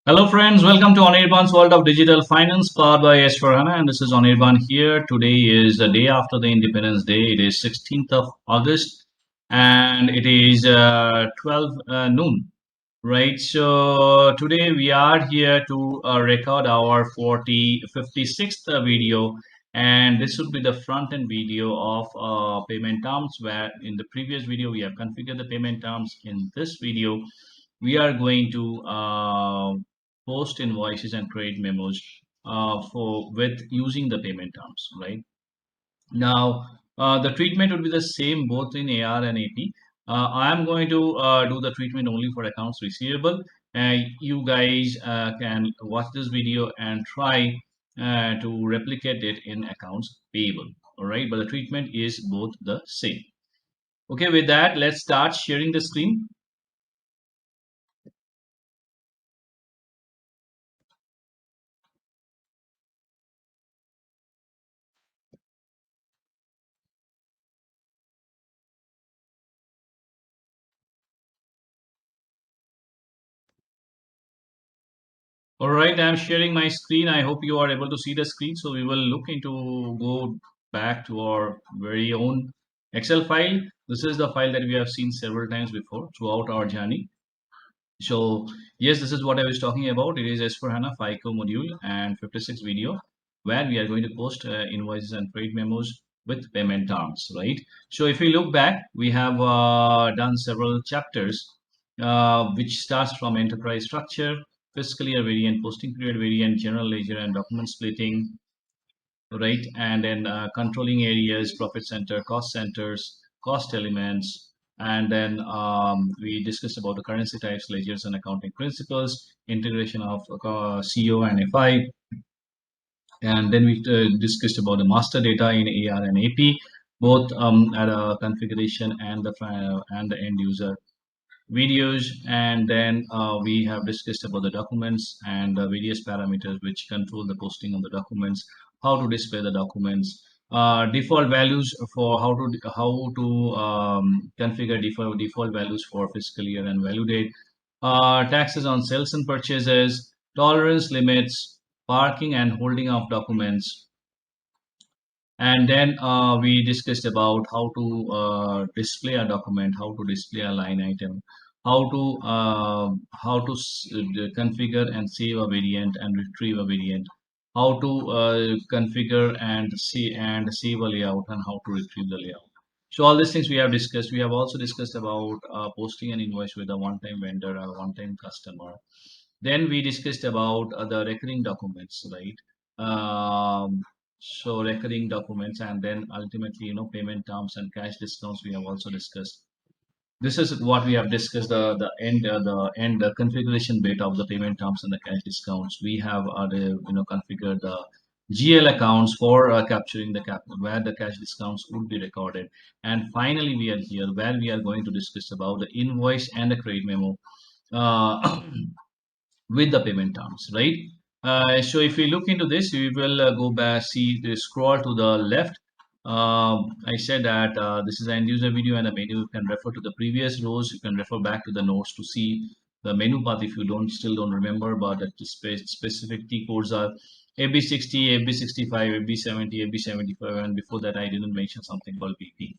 Hello friends, welcome to Anirban's World of Digital Finance powered by S4Hana, and this is Anirban here. Today is the day after the Independence Day. It is 16th of August and it is 12 noon, right? So today we are here to record our 56th video, and this would be the front end video of payment terms, where in the previous video we have configured the payment terms. In this video we are going to post invoices and create memos for with using the payment terms, right? Now, the treatment would be the same both in AR and AP. I am going to do the treatment only for accounts receivable. You guys can watch this video and try to replicate it in accounts payable. All right, but the treatment is both the same. Okay, with that, let's start sharing the screen. All right, I'm sharing my screen. I hope you are able to see the screen. So we will look into go back to our very own Excel file. This is the file that we have seen several times before throughout our journey. So yes, this is what I was talking about. It is S4Hana FICO module and 56 video, where we are going to post invoices and trade memos with payment terms, right? So if we look back, we have done several chapters, which starts from enterprise structure, fiscal year variant, posting period variant, general ledger and document splitting, right? And then controlling areas, profit center, cost centers, cost elements, and then we discussed about the currency types, ledgers, and accounting principles, integration of CO and FI, and then we discussed about the master data in AR and AP, both at a configuration and the end user videos. And then we have discussed about the documents and the various parameters which control the posting of the documents, how to display the documents, default values for how to configure default values for fiscal year and value date, taxes on sales and purchases, tolerance limits, parking and holding of documents. And then we discussed about how to display a document, how to display a line item, how to configure and save a variant and retrieve a variant, how to configure and see and save a layout, and how to retrieve the layout. So all these things we have discussed. We have also discussed about posting an invoice with a one-time vendor or one-time customer. Then we discussed about the recurring documents, right? So recurring documents, and then ultimately, payment terms and cash discounts we have also discussed. This is what we have discussed, the configuration bit of the payment terms and the cash discounts. We have configured the GL accounts for capturing the cap where the cash discounts would be recorded. And finally we are here where we are going to discuss about the invoice and the credit memo uh, with the payment terms, right? So if we look into this, we will go back, scroll to the left. I said that this is an end user video and the menu. You can refer to the previous rows. You can refer back to the notes to see the menu path if you still don't remember, but the specific T codes are AB60, AB65, AB70, AB75, and before that I didn't mention something called BP.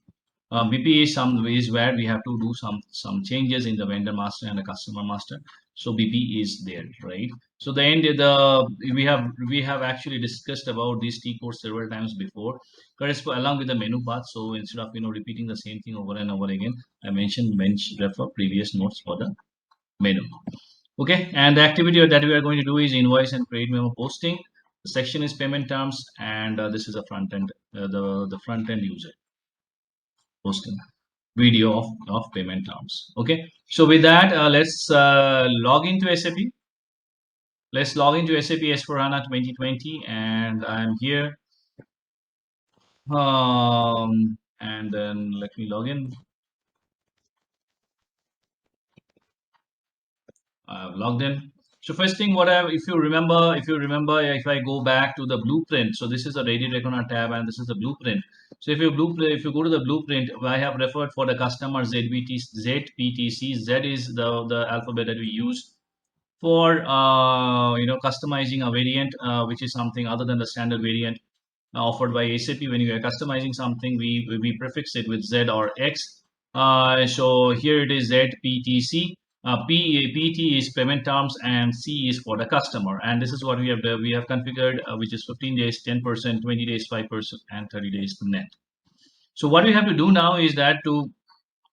BP is some ways where we have to do some changes in the vendor master and the customer master. So BP is there, right? So we have actually discussed about these T codes several times before, along with the menu path. So instead of repeating the same thing over and over again, I mentioned refer previous notes for the menu. Okay, and the activity that we are going to do is invoice and credit memo posting. The section is payment terms, and this is a front end, the front end user posting video of payment terms. Okay, so with that, let's log into SAP. Let's log into SAP S4HANA 2020, and I'm here. And then let me log in. I've logged in. So first thing, if I go back to the blueprint, so this is a ready reckoner tab, and this is the blueprint. So if you go to the blueprint, I have referred for the customer ZPTC. Z is the alphabet that we use for customizing a variant which is something other than the standard variant offered by ACP. When you are customizing something, we prefix it with Z or X. So here it is ZPTC. PT is payment terms and C is for the customer. And this is what we have done. We have configured, which is 15 days, 10%, 20 days, 5%, and 30 days net. So what we have to do now is that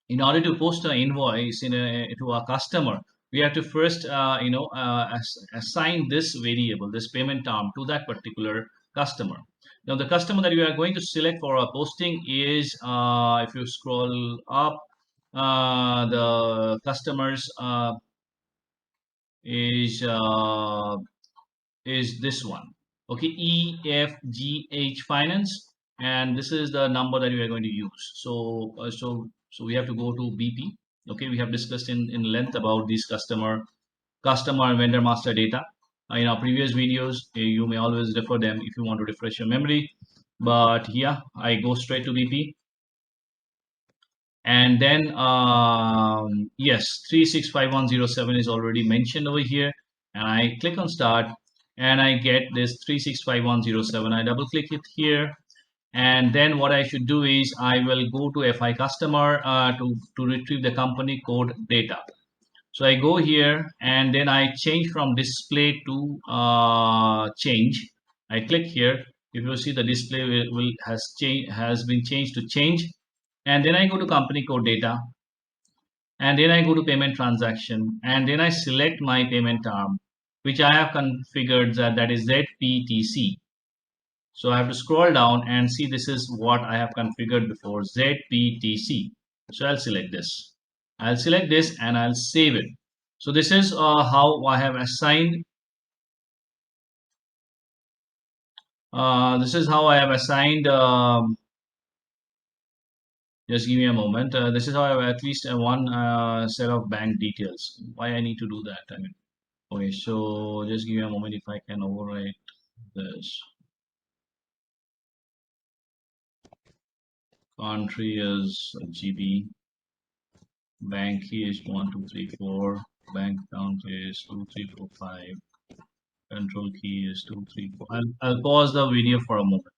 in order to post an invoice to a customer, we have to first assign this variable, this payment term, to that particular customer. Now the customer that you are going to select for a posting is, if you scroll up, the customers is uh, is this one. Okay, EFGH Finance, and this is the number that we are going to use. So we have to go to BP. Okay, we have discussed in length about these customer and vendor master data in our previous videos. You may always refer them if you want to refresh your memory. But yeah, I go straight to BP, and then yes, 365107 is already mentioned over here, and I click on start, and I get this 365107. I double click it here, and then what I should do is I will go to FI customer to retrieve the company code data. So I go here, and then I change from display to change. I click here. If you see, the display has been changed to change, and then I go to company code data, and then I go to payment transaction, and then I select my payment term, which I have configured, that is ZPTC. So I have to scroll down and see, this is what I have configured before, ZPTC. So I'll select this. I'll select this and I'll save it. So this is how I have assigned. This is how I have assigned. Just give me a moment. This is how I have at least one set of bank details. Why I need to do that? I mean, okay. So just give me a moment if I can overwrite this. Country is GB. Bank key is 1234. Bank account is 2345. Control key is 234. I'll pause the video for a moment.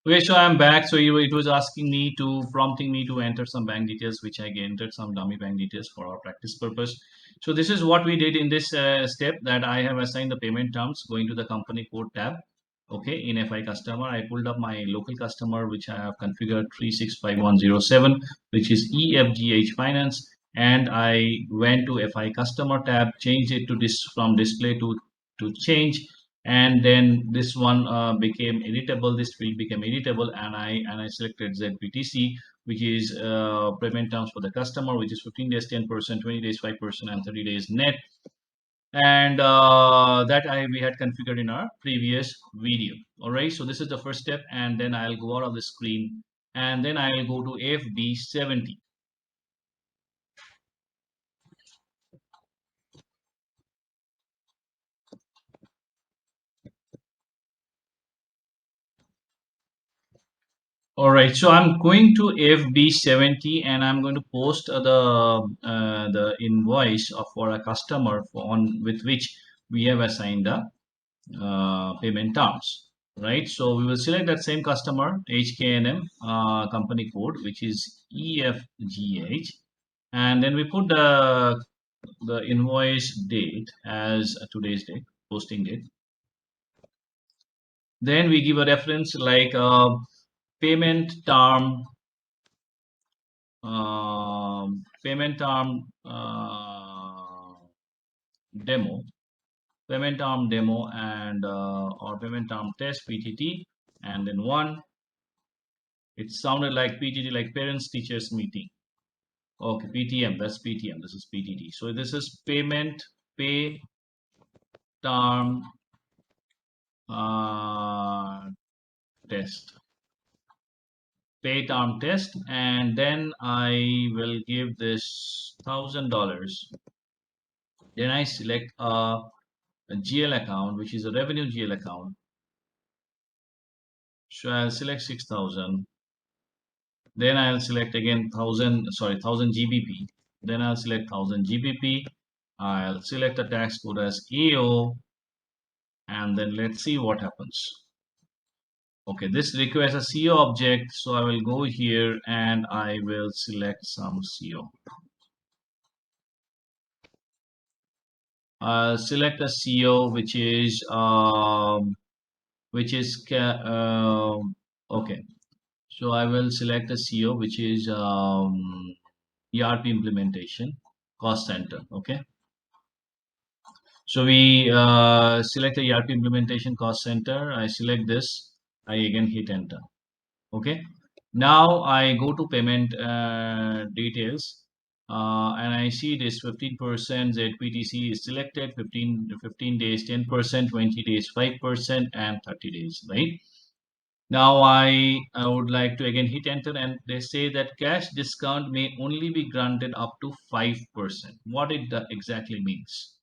Okay, so I'm back. So it was asking me to, prompting me to enter some bank details, which I entered some dummy bank details for our practice purpose. So this is what we did in this step, that I have assigned the payment terms going to the company code tab. Okay, in FI customer, I pulled up my local customer, which I have configured 365107, which is EFGH Finance, and I went to FI customer tab, changed it to this, from display to change, and then this one became editable. This field became editable, and I selected ZPTC, which is payment terms for the customer, which is 15 days 10%, 20 days 5%, and 30 days net. And that we had configured in our previous video. All right, so this is the first step, and then I'll go out of the screen, and then I'll go to FB70. All right, so I'm going to FB70, and I'm going to post the invoice for a customer with which we have assigned the payment terms. Right, so we will select that same customer, HKNM company code, which is EFGH, and then we put the invoice date as today's date, posting date. Then we give a reference like payment term, payment term demo, payment term demo, and or payment term test PTT, and then one. It sounded like PTT, like parents teachers meeting. Okay, PTM, that's PTM. This is PTT. So this is pay term test, pay term test, and then I will give this $1,000. Then I select a GL account, which is a revenue GL account. So I'll select 6,000. Then I'll select again 1,000 GBP. Then I'll select 1000 GBP. I'll select the tax code as AO, and then let's see what happens. Okay, this requires a CO object, so I will go here and I will select some CO. Select a CO which is okay. So I will select a CO which is ERP implementation cost center. Okay. So we select the ERP implementation cost center. I select this. I again hit enter. Okay. Now I go to payment details and I see this 15% ZPTC is selected, 15 days 10%, 20 days 5%, and 30 days, right? Now I would like to again hit enter, and they say that cash discount may only be granted up to 5%. What it exactly means.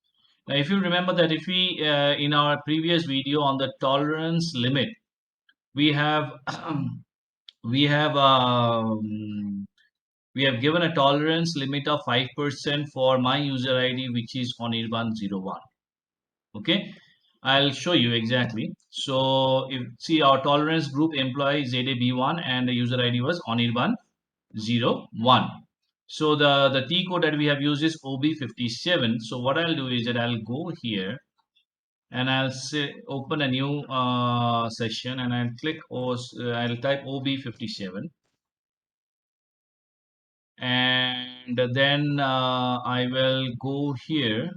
Now, if you remember that if we in our previous video on the tolerance limit, we have we have we have given a tolerance limit of 5% for my user ID, which is Anirban01. Okay, I'll show you exactly. So if see our tolerance group employee ZAB1 and the user ID was Anirban01. So the T code that we have used is OB57. So what I'll do is that I'll go here and I'll say open a new session, and I'll click I'll type OB57, and then I will go here.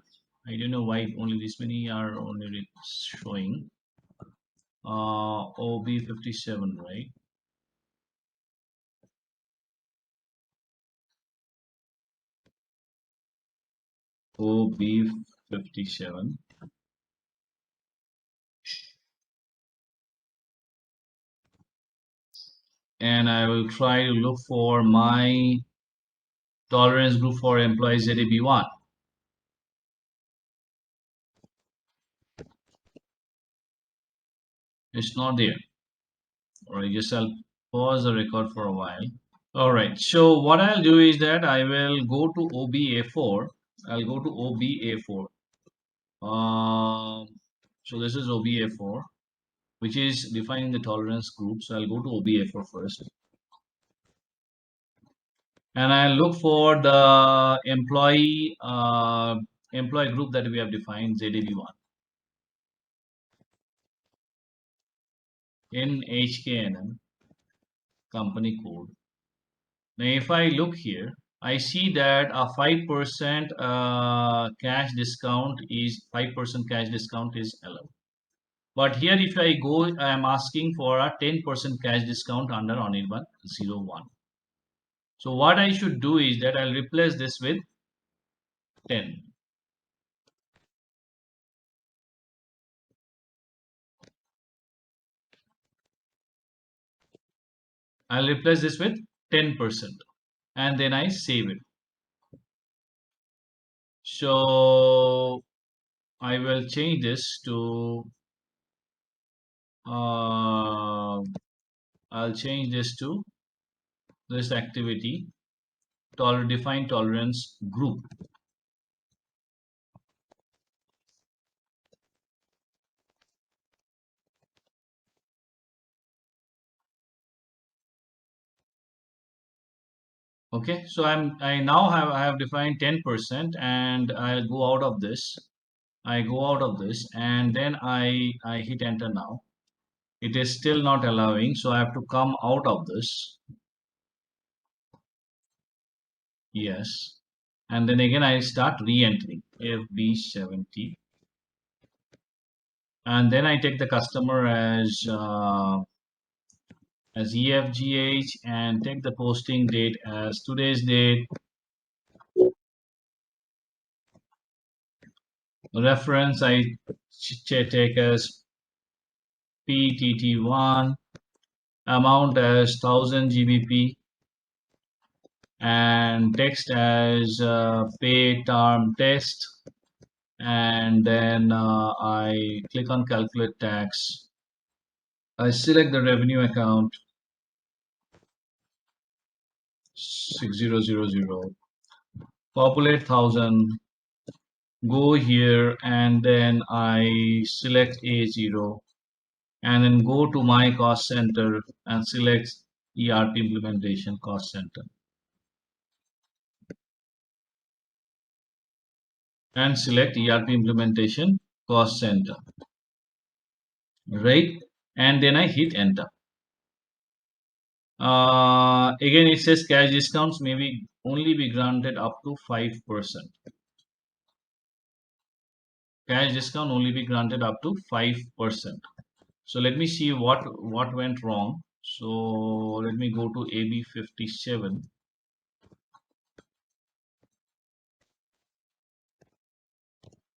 I don't know why only this many are only showing. OB57, right? OB57, and I will try to look for my tolerance group for employees ZAB1. It's not there. All right, just I'll pause the record for a while. All right, so what I'll do is that I will go to OBA4. I'll go to OBA4. So this is OBA4, which is defining the tolerance group. So I'll go to OBA4 first, and I'll look for the employee group that we have defined, ZAB1 in HKNM company code. Now, if I look here, I see that a 5% cash discount is 5% cash discount is allowed. But here, if I go, I am asking for a 10% cash discount under Anirban 01. So what I should do is that I'll replace this with 10. I'll replace this with 10%, and then I save it. So I will change this to I'll change this to this activity define tolerance group. Okay, so I now have defined 10%, and I'll go out of this. I go out of this, and then I hit enter now. It is still not allowing, so I have to come out of this. Yes, and then again I start re-entering FB70, and then I take the customer as EFGH and take the posting date as today's date. Reference I take as PTT1, amount as 1000 GBP, and text as pay term test, and then I click on calculate tax. I select the revenue account 6000, populate 1000, go here, and then I select A0, and then go to my cost center and select ERP implementation cost center and select ERP implementation cost center, right? And then I hit enter. Again, it says cash discounts may be only be granted up to 5%. Cash discount only be granted up to 5%. So let me see what went wrong. So let me go to AB57,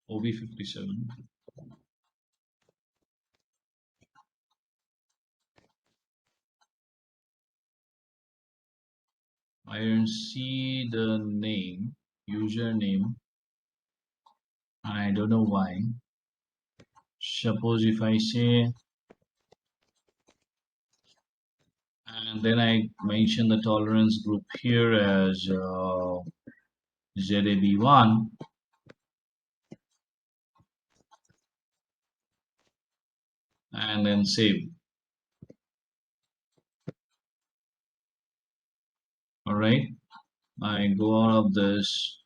OB57. I don't see the name, username. I don't know why. Suppose if I say, and then I mention the tolerance group here as ZAB1, and then save. All right. I go out of this.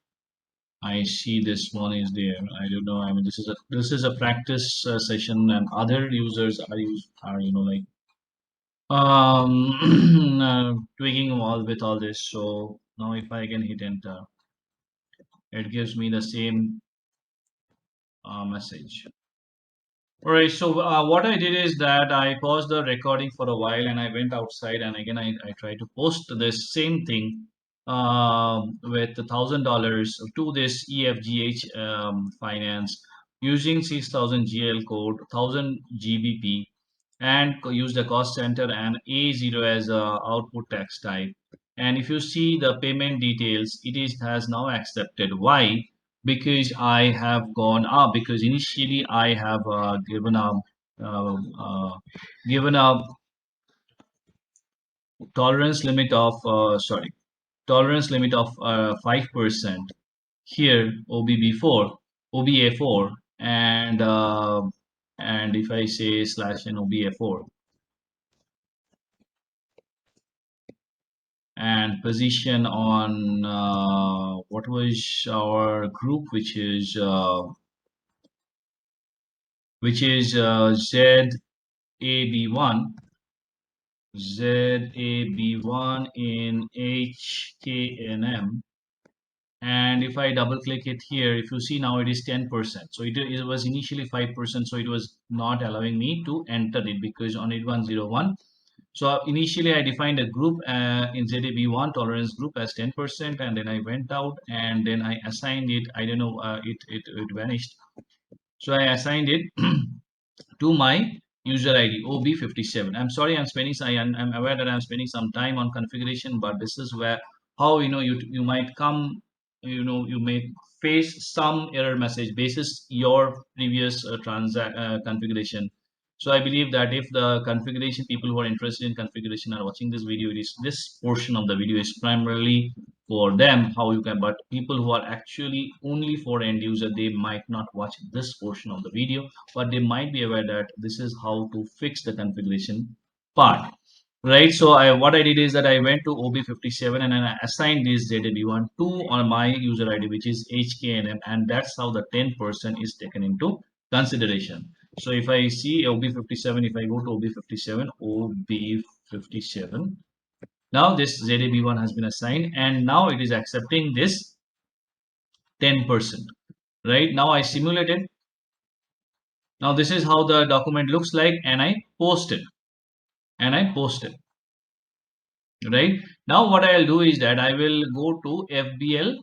I see this one is there. I don't know. I mean, this is a practice session, and other users are like tweaking all with all this. So now if I can hit enter, it gives me the same message. All right, so what I did is that I paused the recording for a while and I went outside, and again I tried to post this same thing with $1,000 to this EFGH finance using 6,000 GL code, 1000 GBP, and use the cost center and A0 as a output text type. And if you see the payment details, it is has now accepted. Why? Because I have gone up, because initially I have uh, uh, given a tolerance limit of tolerance limit of 5% here, OBA4, and if I say slash n OBA4 and position on what was our group, which is ZAB1, ZAB1 in HKNM. And if I double click it here, if you see now it is 10%. So it was initially 5%. So it was not allowing me to enter it because on 8101. So initially I defined a group in ZAB1 tolerance group as 10%. And then I went out and then I assigned it. I don't know, it vanished. So I assigned it to my user ID OB57. I'm sorry, I'm aware that I'm spending some time on configuration, but this is where how you might come, you may face some error message basis your previous configuration. So I believe that if the configuration people who are interested in configuration are watching this video, it is this portion of the video is primarily for them how you can, but people who are actually only for end user, they might not watch this portion of the video, but they might be aware that this is how to fix the configuration part, right? So what I did is that I went to OB57 and then I assigned this ZAB1 to on my user ID, which is HKNM, and that's how the 10% is taken into consideration. So if I see OB57, if I go to OB57, OB57, now this ZAB1 has been assigned and now it is accepting this 10%, right? Now I simulated. Now this is how the document looks like, and I post it, and I post it, right? Now what I'll do is that I will go to FBL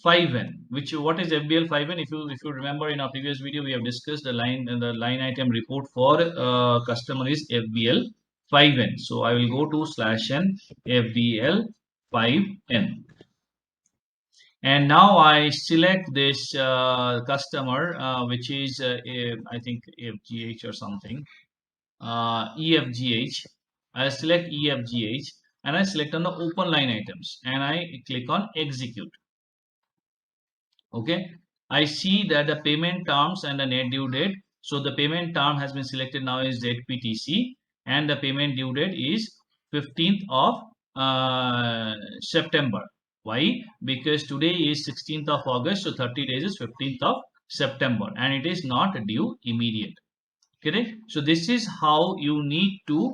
5N, which what is FBL 5N? If you remember in our previous video, we have discussed the line item report for customer is FBL 5N. So I will go to slash n FBL 5N. And now I select this customer, which is I think FGH or something, EFGH. I select EFGH and I select on the open line items and I click on execute. Okay, I see that the payment terms and the net due date. So the payment term has been selected now is ZPTC, and the payment due date is 15th of September. Why? Because today is 16th of August, so 30 days is 15th of September, and it is not due immediate. Correct. So this is how you need to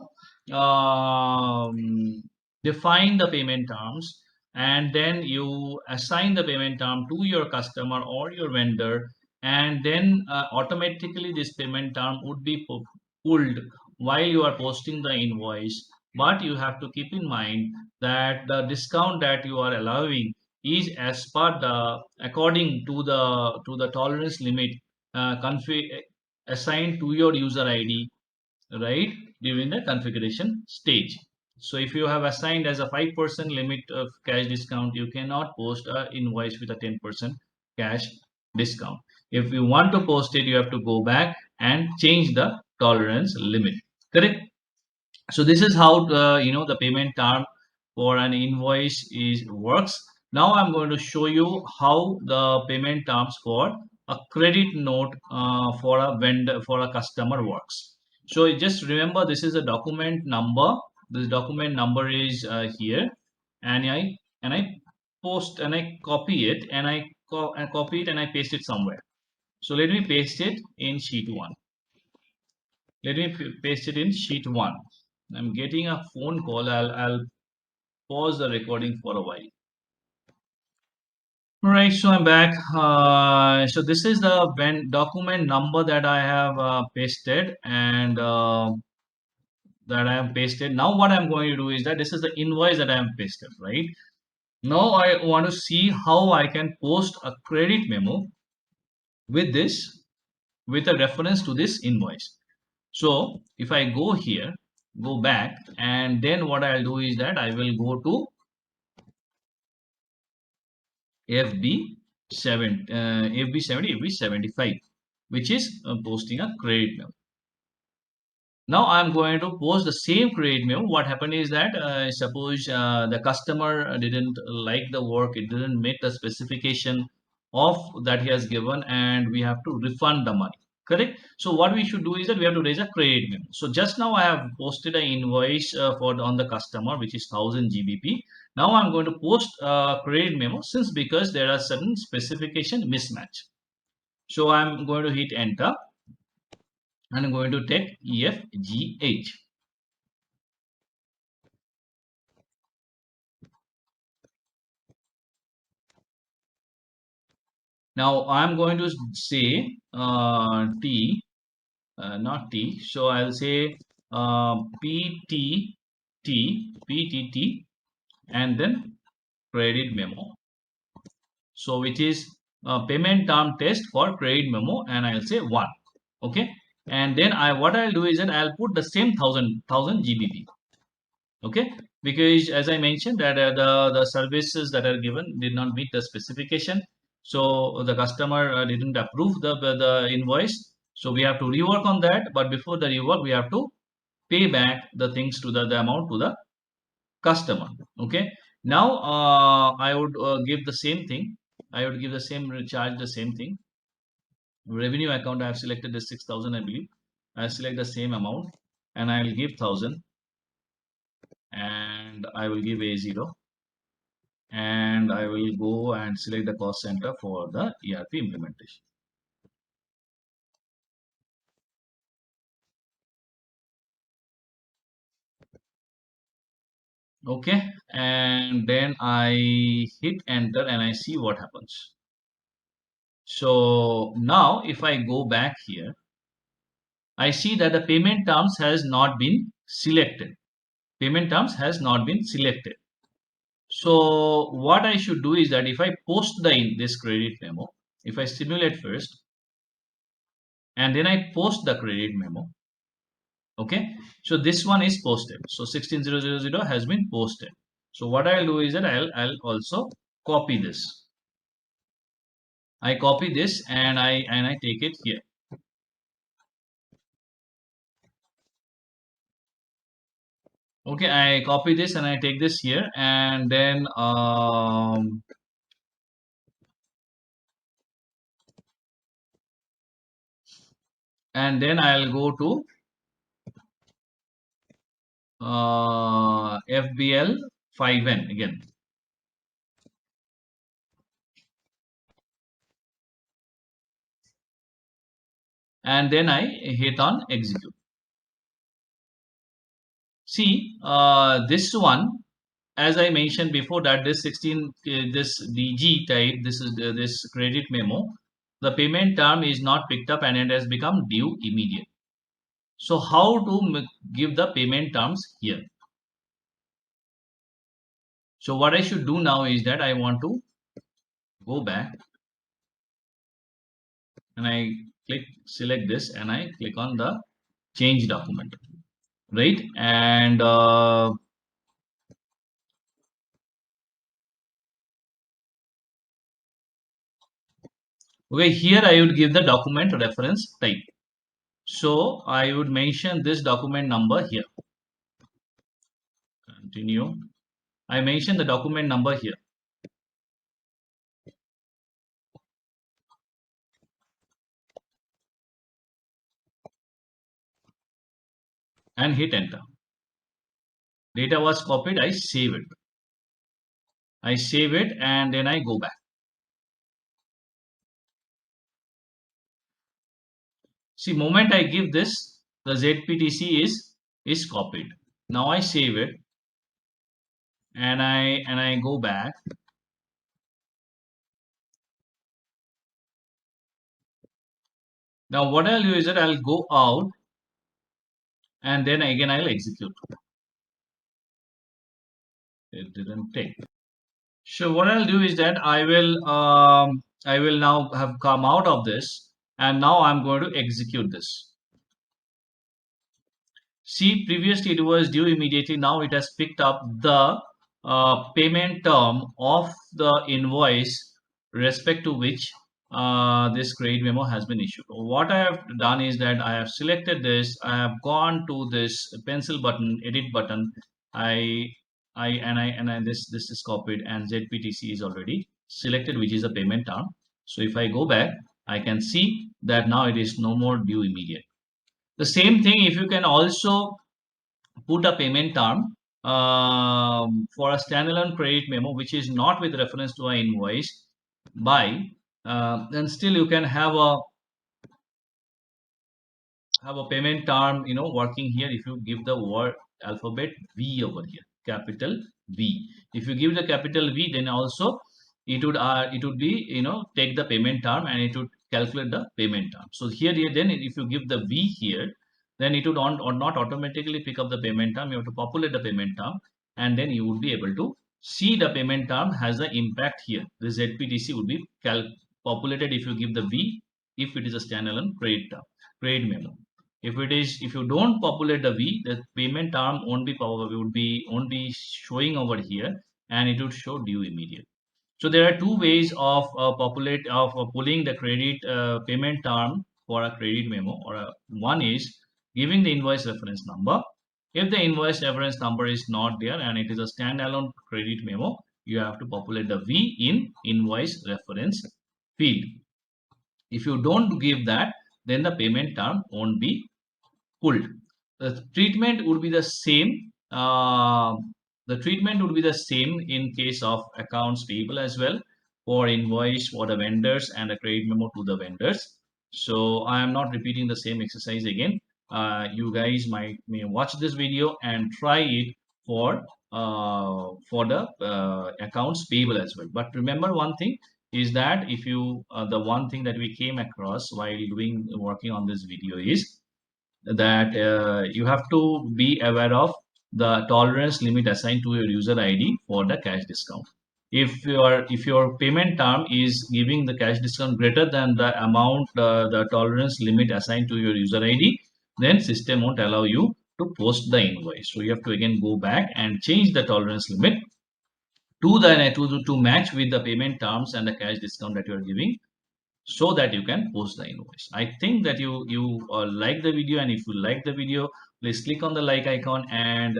define the payment terms, and then you assign the payment term to your customer or your vendor, and then automatically this payment term would be pulled while you are posting the invoice. But you have to keep in mind that the discount that you are allowing is as per the according to the tolerance limit config assigned to your user ID, right, during the configuration stage. So if you have assigned as a 5% limit of cash discount, you cannot post a invoice with a 10% cash discount. If you want to post it, you have to go back and change the tolerance limit. Correct? So this is how the payment term for an invoice is works. Now I'm going to show you how the payment terms for a credit note for a vendor, for a customer works. So just remember, this is a document number. This document number is here, and I post and I copy it, and I copy it and I paste it somewhere. So let me paste it in sheet 1. Let me paste it in sheet 1. I'm getting a phone call. I'll pause the recording for a while. All right, so I'm back. So this is the document number that I have pasted, and that I have pasted. Now what I'm going to do is that this is the invoice that I have pasted, right? Now I want to see how I can post a credit memo with this, with a reference to this invoice. So if I go here, go back, and then what I'll do is that I will go to FB70, FB75, which is posting a credit memo. Now I'm going to post the same credit memo. What happened is that suppose the customer didn't like the work, it didn't meet the specification of that he has given, and we have to refund the money. Correct. So what we should do is that we have to raise a credit memo. So just now I have posted an invoice on the customer, which is 1000 GBP. Now I'm going to post a credit memo, since because there are certain specification mismatch. So I'm going to hit enter, and I'm going to take EFGH. Now I'm going to say T, not T. So I'll say PTT, and then credit memo. So which is payment term test for credit memo, and I'll say 1. Okay. And then what I'll do is that I'll put the same 1000 GBP. Okay, because as I mentioned that the services that are given did not meet the specification, so the customer didn't approve the invoice, so we have to rework on that. But before the rework, we have to pay back the things to the amount to the customer. Okay, now I would give the same thing. I would give the same charge, the same thing. Revenue account, I have selected the 6000, I believe. I select the same amount, and I will give 1000, and I will give A0, and I will go and select the cost center for the ERP implementation. Okay, and then I hit enter and I see what happens. So now if I go back here, I see that the payment terms has not been selected. Payment terms has not been selected. So what I should do is that if I post this credit memo, if I simulate first, and then I post the credit memo. Okay, so this one is posted. So 16000 has been posted. So what I'll do is that I'll also copy this. I copy this, and I take it here. Okay, I copy this and I take this here, and then and then I'll go to FBL 5N again, and then I hit on execute. See, this one, as I mentioned before, that this 16, this DG type, this is this credit memo, the payment term is not picked up and it has become due immediate. So how to give the payment terms here? So what I should do now is that I want to go back and I select this and I click on the change document, right? And okay, here I would give the document reference type. So I would mention this document number here. Continue. I mention the document number here and hit enter. Data was copied. I save it. I save it and then I go back. See, moment I give this, the ZPTC is copied. Now I save it and I go back. Now what I'll do is that I'll go out and then again I'll execute. It didn't take. So what I'll do is that I will now have come out of this and now I'm going to execute this. See, previously it was due immediately. Now it has picked up the payment term of the invoice respect to which this credit memo has been issued. What I have done is that I have selected this. I have gone to this pencil button, edit button. I this is copied and ZPTC is already selected, which is a payment term. So if I go back, I can see that now it is no more due immediate. The same thing, if you can also put a payment term for a standalone credit memo, which is not with reference to an invoice, by then still you can have a payment term, working here. If you give the word alphabet V over here, capital V. If you give the capital V, then also it would be, take the payment term and it would calculate the payment term. So here then if you give the V here, then it would or not automatically pick up the payment term. You have to populate the payment term and then you would be able to see the payment term has the impact here. The ZPTC would be populated if you give the V, if it is a standalone credit memo. If you don't populate the V, the payment term won't be showing over here and it would show due immediate. So there are two ways of pulling the credit payment term for a credit memo. One is giving the invoice reference number. If the invoice reference number is not there and it is a standalone credit memo, you have to populate the V in invoice reference field. If you don't give that, then the payment term won't be pulled. The treatment would be the same. The treatment would be the same in case of accounts payable as well, for invoice for the vendors and a credit memo to the vendors. So I am not repeating the same exercise again. You guys may watch this video and try it for the accounts payable as well. But remember one thing is that if you the one thing that we came across while working on this video is that you have to be aware of the tolerance limit assigned to your user ID for the cash discount. If your payment term is giving the cash discount greater than the amount, the tolerance limit assigned to your user ID, then system won't allow you to post the invoice. So you have to again go back and change the tolerance limit to match with the payment terms and the cash discount that you are giving, so that you can post the invoice. I think that you like the video, and if you like the video, please click on the like icon, and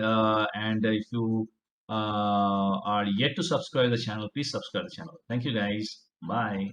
if you are yet to subscribe the channel, please subscribe the channel. Thank you guys. Bye.